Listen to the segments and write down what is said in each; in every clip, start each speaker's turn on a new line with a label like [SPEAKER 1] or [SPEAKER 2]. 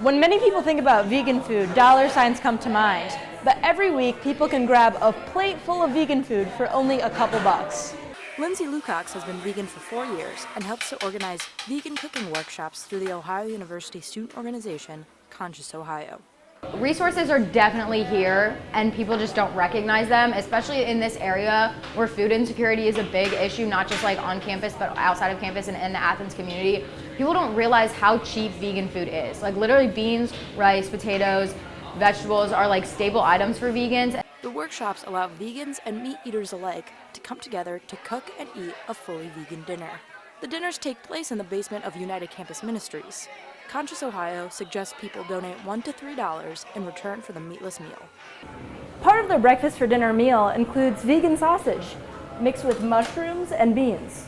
[SPEAKER 1] When many people think about vegan food, dollar signs come to mind. But every week, people can grab a plate full of vegan food for only a couple bucks.
[SPEAKER 2] Lindsay Lucox has been vegan for 4 years and helps to organize vegan cooking workshops through the Ohio University student organization, Conscious Ohio.
[SPEAKER 3] Resources are definitely here and people just don't recognize them, especially in this area where food insecurity is a big issue, not just like on campus, but outside of campus and in the Athens community. People don't realize how cheap vegan food is. Like literally beans, rice, potatoes, vegetables are like staple items for vegans.
[SPEAKER 2] The workshops allow vegans and meat eaters alike to come together to cook and eat a fully vegan dinner. The dinners take place in the basement of United Campus Ministries. Conscious Ohio suggests people donate $1 to $3 in return for the meatless meal.
[SPEAKER 1] Part of their breakfast for dinner meal includes vegan sausage, mixed with mushrooms and beans.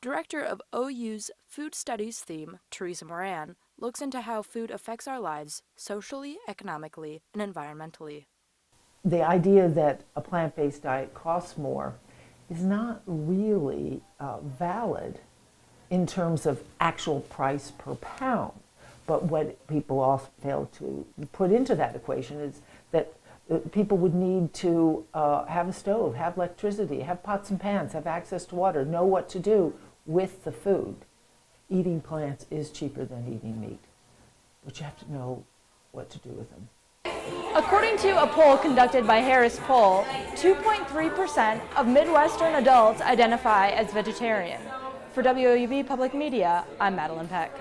[SPEAKER 2] Director of OU's Food Studies theme, Teresa Moran, looks into how food affects our lives socially, economically, and environmentally.
[SPEAKER 4] The idea that a plant-based diet costs more is not really valid in terms of actual price per pound. But what people often fail to put into that equation is that people would need to have a stove, have electricity, have pots and pans, have access to water, know what to do with the food. Eating plants is cheaper than eating meat, but you have to know what to do with them.
[SPEAKER 1] According to a poll conducted by Harris Poll, 2.3% of Midwestern adults identify as vegetarian. For WOUB Public Media, I'm Madeline Peck.